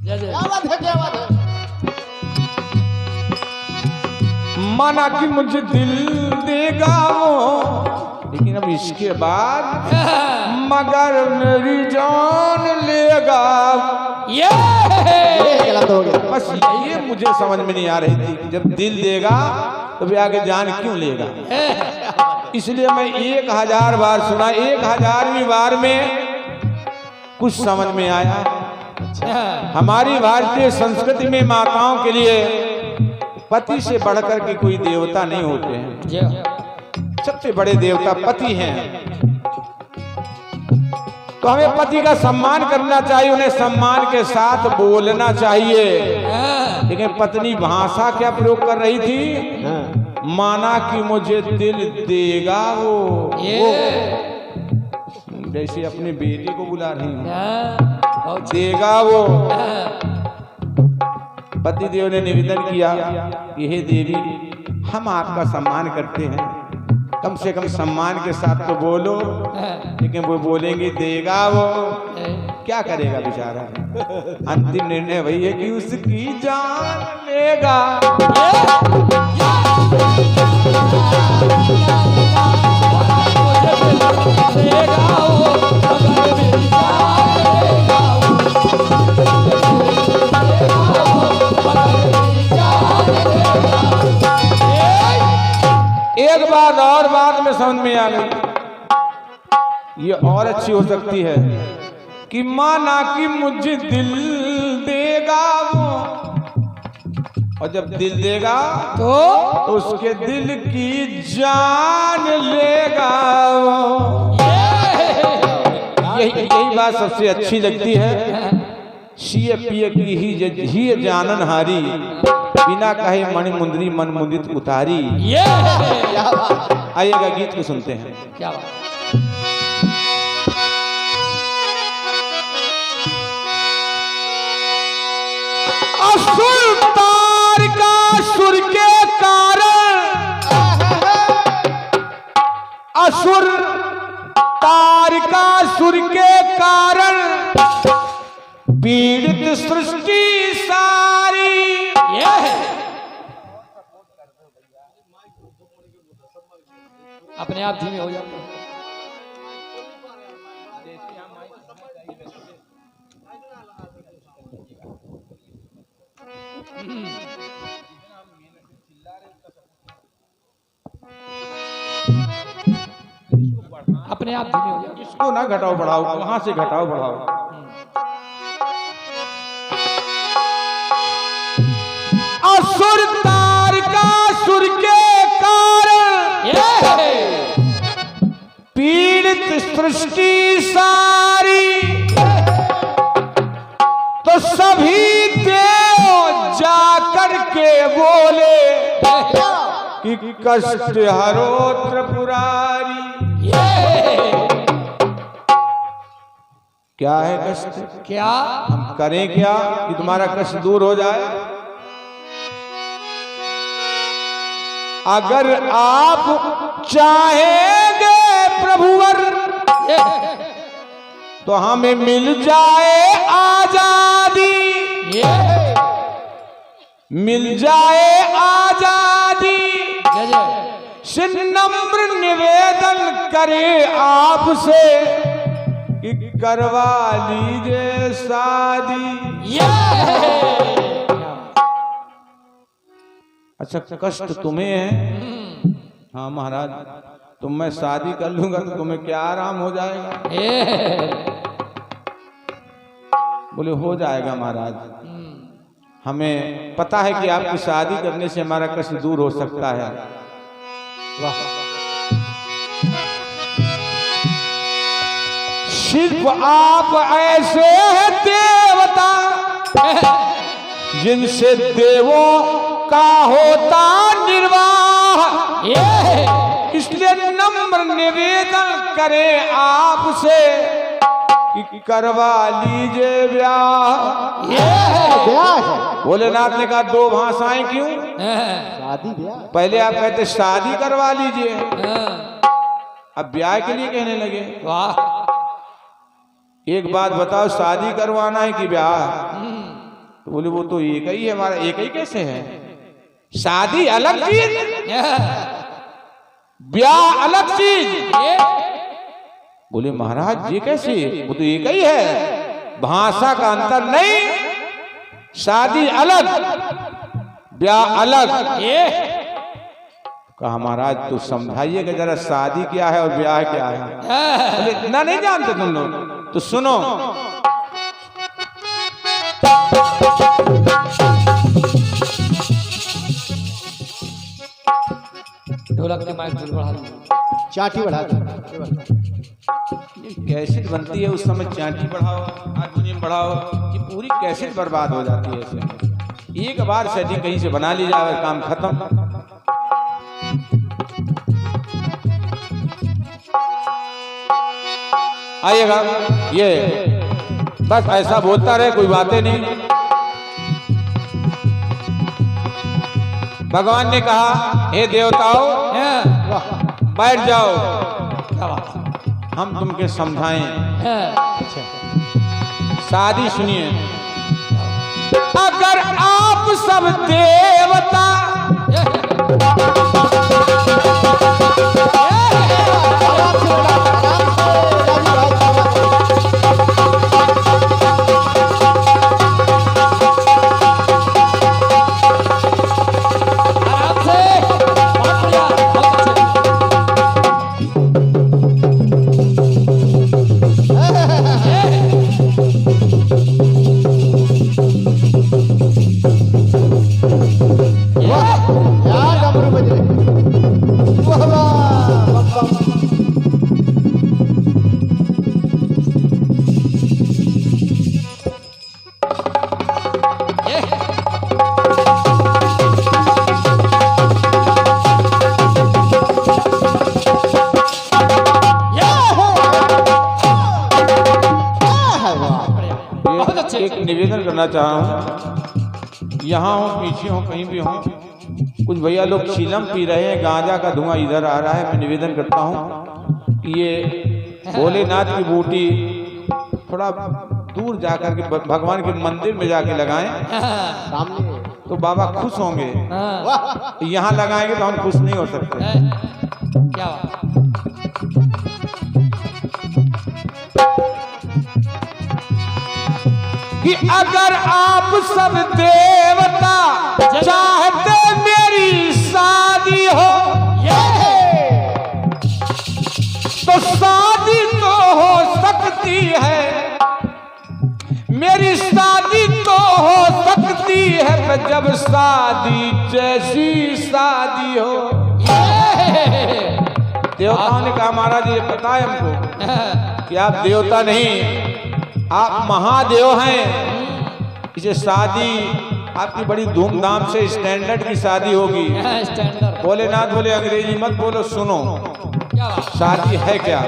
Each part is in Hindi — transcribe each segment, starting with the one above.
क्या बात है, क्या बात है। माना कि मुझे दिल देगा वो, लेकिन अब इसके बाद मगर मेरी जान लेगा। ये गलत हो गया। बस ये मुझे समझ में नहीं आ रही थी कि जब दिल देगा तो फिर आगे जान क्यों लेगा। इसलिए मैं 1000 बार सुना, 1000वीं बार में कुछ समझ में आया। हमारी भारतीय संस्कृति में माताओं के लिए पति से बढ़कर के कोई देवता नहीं होते हैं। सबसे बड़े देवता पति हैं। तो हमें पति का सम्मान करना चाहिए, उन्हें सम्मान के साथ बोलना चाहिए। लेकिन पत्नी भाषा क्या प्रयोग कर रही थी? माना कि मुझे दिल देगा वो, जैसे अपने बेटे को बुला रही हूँ, देगा वो। पति देव ने निवेदन किया कि हे देवी, हम आपका सम्मान करते हैं, कम से कम सम्मान के साथ तो बोलो। लेकिन वो बोलेंगे देगा वो, क्या करेगा बेचारा। अंतिम निर्णय वही है कि उसकी जान लेगा। एक बात और बात में समझ में आ गई, ये और अच्छी हो सकती है कि माना कि मुझे दिल देगा वो, और जब दिल देगा तो उसके दिल की जान लेगा वो। यही बात सबसे अच्छी लगती है। सिए पिए की ही जानन हारी, बिना कहे मणि मुंदरी मन मुदित उतारी। आइएगा गीत को सुनते हैं। क्या बात। असुर तार का सुर के कारण, असुर तार का सुर के कारण पीड़ित सृष्टि सारी। अपने आप धीमे हो जाते हैं। अपने आप धीमे हो जाते। इसको ना घटाओ बढ़ाओ, वहां से घटाओ बढ़ाओ। असुर तार का सुर के कारण पीड़ित सृष्टि सारी। तो सभी देव जाकर के बोले कि कष्ट हरो त्रिपुरारी। क्या है कष्ट? क्या हम करें क्या कि तुम्हारा कष्ट दूर हो जाए? अगर आप चाहेंगे प्रभुवर तो हमें मिल जाए आजादी, मिल जाए आजादी। से नम्र निवेदन करें आपसे कि करवा लीजिए शादी। अच्छा, कष्ट तुम्हें है? हाँ महाराज, तो मैं शादी कर लूंगा तो तुम्हें क्या आराम हो जाएगा? बोले हो जाएगा महाराज, हमें पता है कि आपकी शादी करने से हमारा कष्ट दूर हो सकता है। वाह। सिर्फ आप ऐसे हैं देवता जिनसे देवों का होता निर्वाह। इसलिए नम्र निवेदन करें आपसे कि करवा लीजिए ब्याह। भोलेनाथ ने कहा दो भाषाएं क्यों? शादी ब्याह। पहले आप कहते शादी करवा लीजिए, अब ब्याह के लिए कहने लगे। वाह। एक बात बताओ, शादी करवाना है कि ब्याह? तो बोले वो तो एक ही है हमारा। एक ही कैसे है? शादी अलग चीज, ब्याह अलग चीज। बोले महाराज ये कैसे? वो तो एक ही है, भाषा का अंतर नहीं, शादी अलग ब्याह अलग। कहा महाराज तो समझाइएगा जरा, शादी क्या है और ब्याह क्या है? बोले इतना नहीं जानते तुम लोग? तो सुनो, ढोलक के माइक बढ़ा दो, चाटी बढ़ा दो। कैसेट बनती है उस समय, चांटी बढ़ाओ हारमोनियम बढ़ाओ, कि पूरी कैसेट बर्बाद हो जाती है। ऐसे एक बार सेटिंग कहीं से बना ली जाए, काम खत्म। आइएगा, ये बस ऐसा बोलता रहे, कोई बातें नहीं। भगवान ने कहा हे देवताओं बैठ जाओ, हम तुमके समझाएं। शादी सुनिए, अगर आप सब देवता एक निवेदन करना चाह रहा हूँ, यहाँ हो पीछे हो कहीं भी हो, कुछ भैया लोग चीलम पी रहे हैं, गांजा का धुआं इधर आ रहा है। मैं निवेदन करता हूँ कि ये भोलेनाथ की बूटी थोड़ा दूर जाकर के भगवान के मंदिर में जाके लगाएं, सामने तो बाबा खुश होंगे। यहाँ लगाएंगे तो हम खुश नहीं हो सकते। क्या कि अगर आप सब देवता चाहते मेरी शादी हो, तो शादी तो हो सकती है, मेरी शादी तो हो सकती है, जब शादी जैसी शादी हो। देवताओं ने कहा महाराज ये पता है हमको कि आप देवता नहीं, आप महादेव हैं। इसे शादी आपकी बड़ी धूमधाम से स्टैंडर्ड की शादी होगी। भोलेनाथ बोले अंग्रेजी मत बोलो, सुनो शादी है क्या?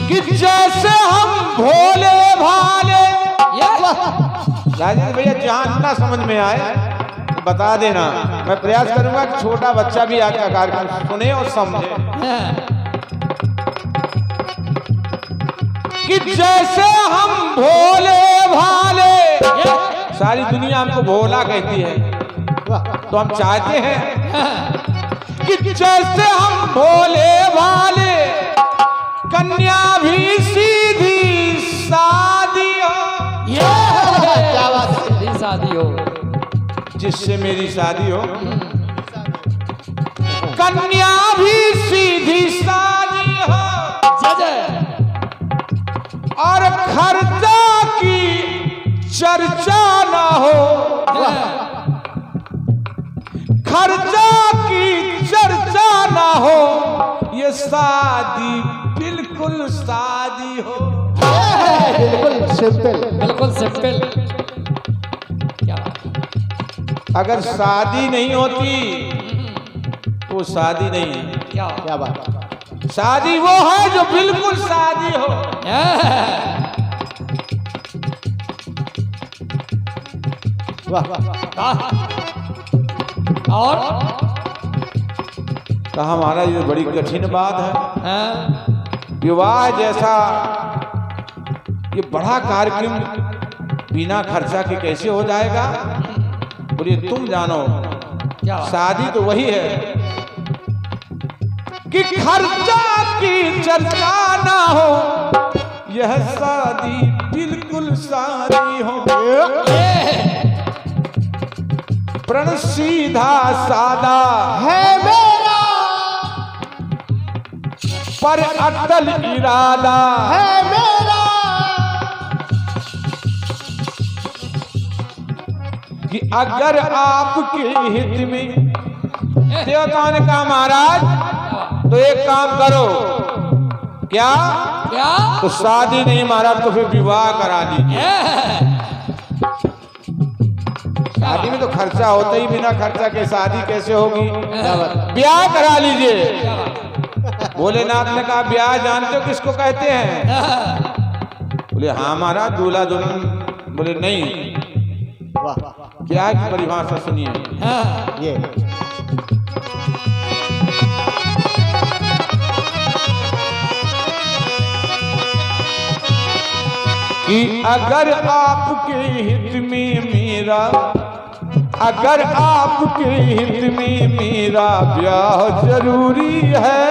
कि जैसे हम भोले भाले, राजेंद्र भैया जहां इतना समझ में आए तो बता देना, मैं प्रयास करूंगा कि छोटा बच्चा भी आके कार्यक्रम सुने और समझे। कि जैसे हम भोले भाले, सारी दुनिया हमको भोला कहती है, तो हम चाहते हैं कि जैसे हम भोले भाले, कन्या भी सीधी शादी हो। क्या बात है? सीधी शादी हो, जिससे मेरी शादी हो, कन्या भी सीधी शादी हो, और खर्चा की चर्चा ना हो, खर्चा की चर्चा ना हो, ये शादी बिल्कुल शादी हो। बिल्कुल सिंपल, बिल्कुल सिंपल। क्या अगर शादी नहीं होती तो शादी नहीं है। क्या बात है? शादी वो है जो बिल्कुल शादी हो। वाह वाह। और कहा महाराज ये बड़ी कठिन बात है। विवाह जैसा कि बड़ा कार्यक्रम बिना खर्चा के कैसे हो जाएगा। बोलिए तुम जानो, क्या बात? शादी तो वही है कि खर्चा की चर्चा ना हो, यह शादी बिल्कुल सारी हो। प्रण सीधा सादा है मेरा, पर अटल इरादा है मेरा, कि अगर आपके हित में, देवताओं ने कहा महाराज तो एक काम करो, क्या? क्या? तो शादी नहीं महाराज तो फिर विवाह करा दीजिए। शादी में तो खर्चा होता ही, बिना खर्चा के शादी कैसे होगी? ब्याह करा लीजिए। भोलेनाथ ने कहा ब्याह जानते हो किसको कहते हैं? बोले हाँ महाराज, दूल्हा दुल्हन। बोले नहीं, वाह ब्याह की परिभाषा सुनिए। ये कि अगर आपके हित में मेरा, अगर आपके हित में मेरा ब्याह जरूरी है,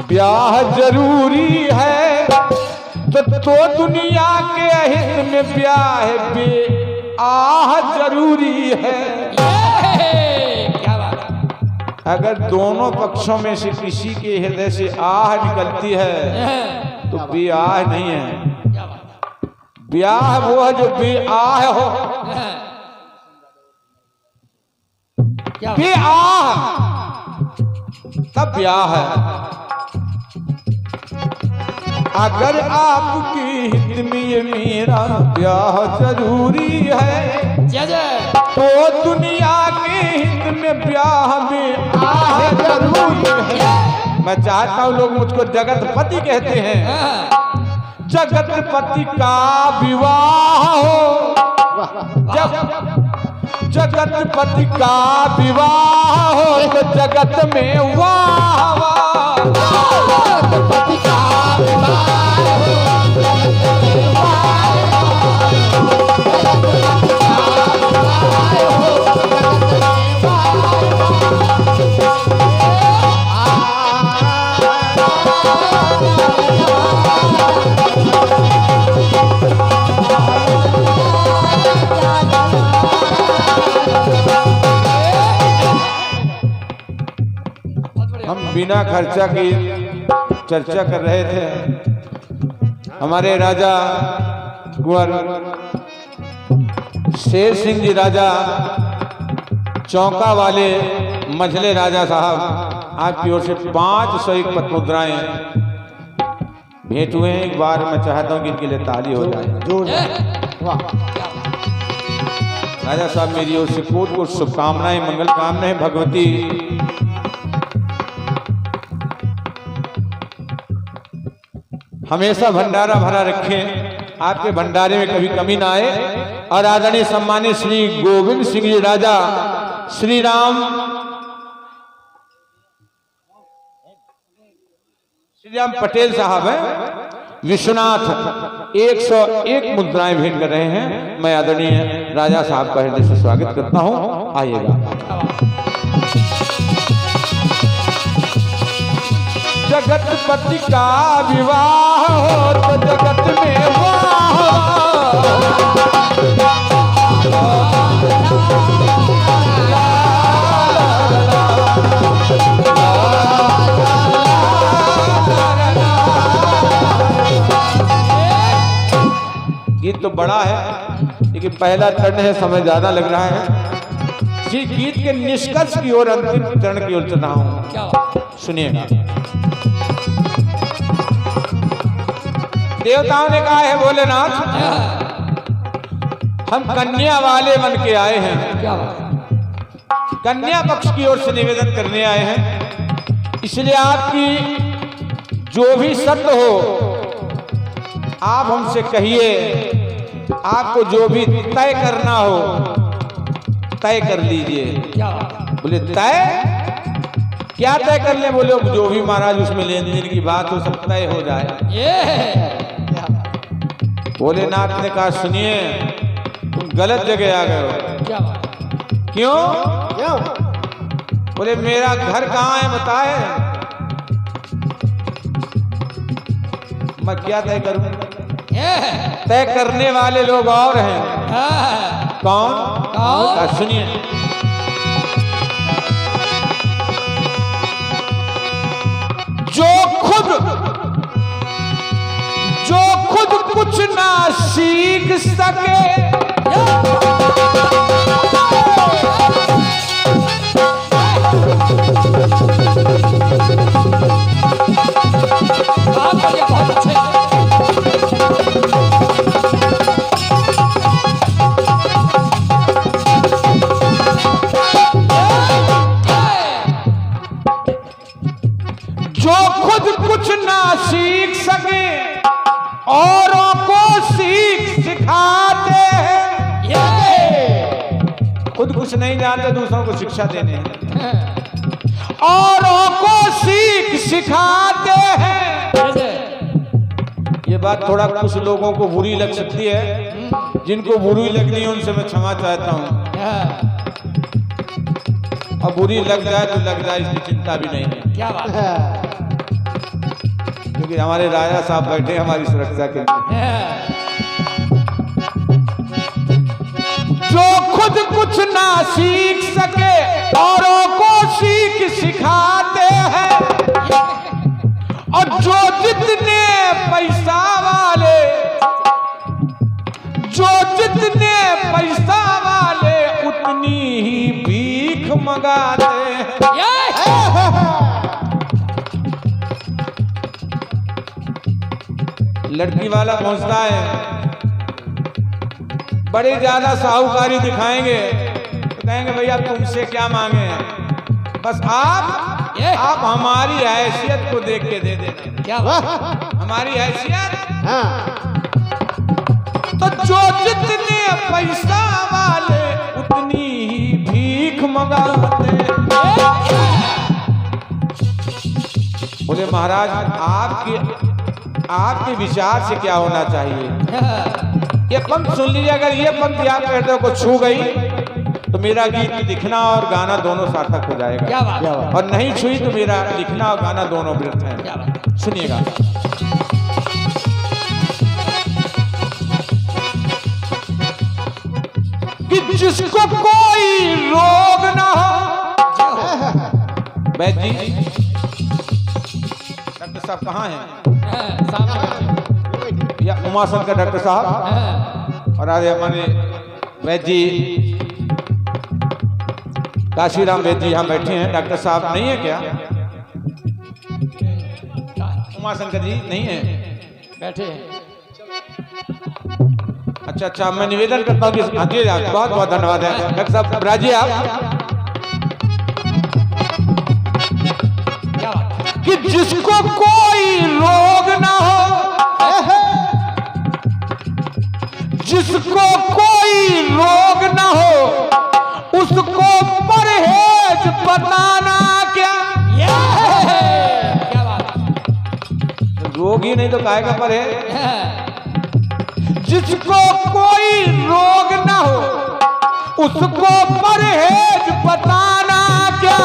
ब्याह जरूरी है, तो दुनिया के हित में ब्याह बेआह जरूरी है। क्या बात? अगर दोनों पक्षों में से किसी के हृदय से आह निकलती है तो ब्याह नहीं है। क्या बात? ब्याह वो है जो बेआह हो। क्या बात? बेआह तब ब्याह है। अगर आपके हित में मेरा ब्याह जरूरी है, जय जय। तो दुनिया के हित में ब्याह बेआह जरूरी है। मैं चाहता हूँ लोग मुझको जगतपति कहते हैं। जगतपति का विवाह हो, जब जगतपति का विवाह हो तो जगत में वाह वाह। जगतपति का विवाह हम बिना खर्चा की चर्चा कर रहे थे। हमारे राजा कुंवर शेर सिंह जी राजा चौका वाले मझले राजा साहब, आपकी ओर से 501 पद मुद्राएं भेंट हुए हैं। एक बार मैं चाहता हूं कि इनके लिए ताली हो जाए। जोर वाह राजा साहब मेरी ओर से कोट कोट शुभकामनाएं, मंगल कामनाएं। भगवती हमेशा भंडारा भरा रखें, आपके भंडारे में कभी कमी ना आए। और आदरणीय सम्मानित श्री गोविंद सिंह जी राजा श्री राम पटेल साहब हैं विश्वनाथ 101 मुद्राएं भेंट कर रहे हैं। मैं आदरणीय राजा साहब का हृदय से स्वागत करता हूं। आइएगा। जगतपति का विवाह हो तो जगत में वाह। गीत तो बड़ा है लेकिन पहला चरण है, समय ज्यादा लग रहा है। इसी गीत के निष्कर्ष की ओर, अंतिम चरण की ओर चल रहा हूं। क्या बात? सुनिएगा। देवताओं ने कहा है भोलेनाथ हम कन्या वाले बन के आए हैं, क्या बात? कन्या पक्ष की ओर से निवेदन करने आए हैं। इसलिए आपकी जो भी शर्त हो आप हमसे कहिए। आपको जो भी तय करना हो तय कर लीजिए। क्या बात? बोले तय क्या तय कर ले? बोले जो भी महाराज उसमें लेन देन की बात हो सब तय हो जाए। क्या बात भोलेनाथ ने कहा सुनिए तुम गलत जगह आ गए हो। क्या बात? क्यों? क्यों? बोले मेरा घर कहाँ है बताए? मैं क्या तय करूं? तय करने वाले लोग और हैं। कौन? कौन? सुनिए जो खुद कुछ ना सीख सके बहुत अच्छे। जो खुद कुछ ना सीख सके औरों को सिखाते हैं। खुद कुछ नहीं जानते दूसरों को शिक्षा देने हैं। औरों को सिखाते हैं। ये बात थोड़ा कुछ लोगों को बुरी लग सकती है। जिनको बुरी लगनी है उनसे मैं क्षमा चाहता हूँ। और बुरी लग जाए तो लग जाए इसकी चिंता भी नहीं है। क्या बात है? क्योंकि हमारे राजा साहब बैठे हमारी सुरक्षा के लिए। जो खुद कुछ ना सीख सके औरों को सिखाते हैं। और जो जितने पैसा वाले उतनी ही भीख मंगाते हैं। लड़की वाला पहुंचता है, बड़ी ज्यादा साहूकारी दिखाएंगे तो कहेंगे भैया तुमसे क्या मांगे? बस आप हमारी हैसियत को देख के दे देना। क्या बात? हमारी हैसियत। हाँ तो जो जितने पैसा वाले उतनी ही भीख मंगाते। बोले महाराज आपके विचार से क्या होना चाहिए? ये पंक्ति सुन लीजिए। अगर ये पंक्ति आप हृदय को छू गई तो मेरा गीत लिखना और गाना दोनों सार्थक हो जाएगा। क्या बात? और नहीं छुई तो मेरा लिखना और गाना दोनों व्यर्थ क्या है। बात? सुनिएगा। कि जिसको कोई रोग ना हो। वैद जी डॉक्टर साहब कहाँ हैं? सामने। या उमाशंकर डॉक्टर साहब और आज हमारे वैद जी काशीराम वैद जी यहाँ बैठे हैं। डॉक्टर साहब नहीं है क्या? उमाशंकर जी नहीं है? बैठे हैं। अच्छा मैं निवेदन करता हूँ कि हाँ जी बहुत बहुत धन्यवाद है डॉक्टर साहब। राजी आप क्या बात? कि जिसको कोई रोग ना हो, जिसको कोई रोग ना हो उसको परहेज बताना क्या? क्या बात? रोग ही नहीं तो काहे का परहेज? जिसको कोई रोग ना हो उसको परहेज बताना क्या?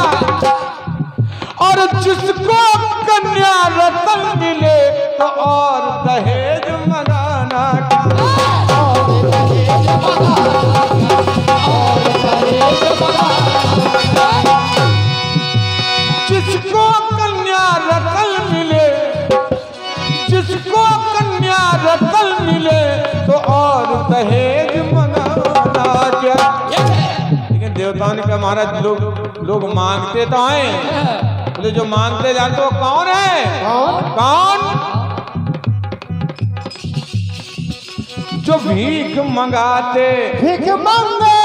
और जिसको कन्या रतन मिले तो और दहेज मंगाना क्या? जिसको कन्या रतन मिले, जिसको कन्या रतन मिले तो और दहेज मंगाना क्या? लेकिन देवताओं ने कहा महाराज लोग मांगते तो हैं। बोले जो मांगते जाते वो कौन है? कौन? जो भीख मंगाते। भीख मांगे।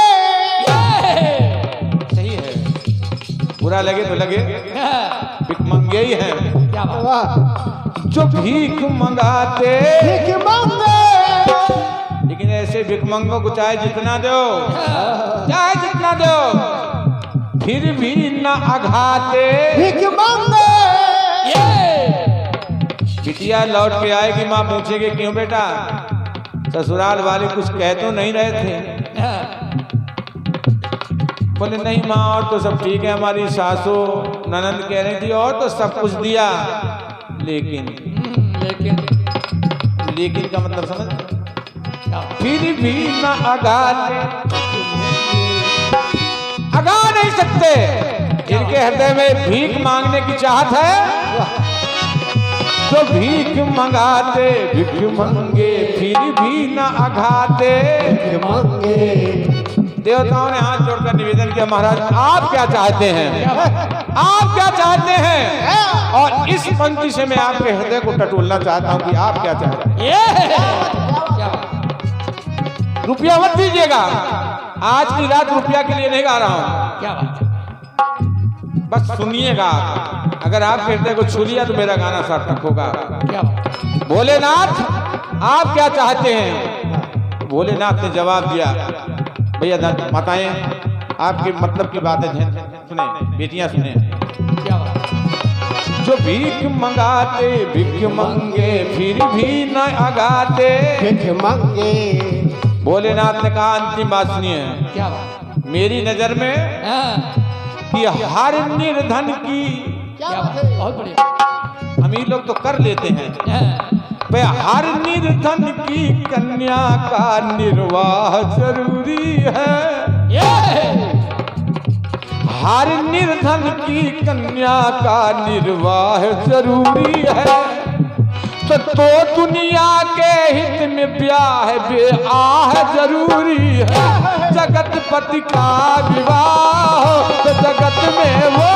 सही है, बुरा लगे तो लगे, भीख मंगे ही है। क्या बात? वाह जो भीख मंगाते। भीख मांगे। लेकिन ऐसे भिखमंगों को चाहे जितना दो, चाहे जितना दो, फिर भी न अघाते। भिख मांगे बिटिया लौट के आएगी, माँ पूछेगी क्यों बेटा, ससुराल वाले कुछ कह तो नहीं रहे थे? बोले नहीं माँ और तो सब ठीक है, हमारी सासू ननद कह रही थी और तो सब कुछ दिया, लेकिन लेकिन का मतलब समझ, फिर भी न अगाते, अगा नहीं सकते। इनके हृदय में भीख मांगने की चाहत है तो भीख मंगाते, भिख मंगे फिर भी न अघाते। भिख मांगे देवताओं ने हाथ जोड़कर निवेदन किया, महाराज आप क्या चाहते हैं, आप क्या चाहते हैं? और इस पंक्ति से मैं आपके हृदय को टटोलना चाहता हूं कि आप क्या चाहते हैं। रुपया मत दीजिएगा, आज की रात रुपया के लिए नहीं गा रहा हूं, क्या बात, बस सुनिएगा। अगर आपके हृदय को छू लिया तो मेरा गाना सार्थक होगा। क्या बात, भोलेनाथ आप क्या चाहते हैं? भोलेनाथ ने जवाब दिया, भैया माताएं आपके मतलब की बातें सुने, बेटियां सुने। क्या बात, जो भीख मंगाते भिख मंगे फिर भी न अगाते। भिख मांगे भोलेनाथ ने कहा अंतिम बात सुनिए, क्या बात, मेरी नजर में हाँ, कि हर निर्धन की, क्या बात है? बहुत बढ़िया, अमीर लोग तो कर लेते हैं, हाँ, पे हर निर्धन की कन्या का निर्वाह जरूरी है। हर निर्धन की कन्या का निर्वाह जरूरी है। तो दुनिया के हित में ब्याह बेआह जरूरी है। जगत पति का विवाह तो जगत में वो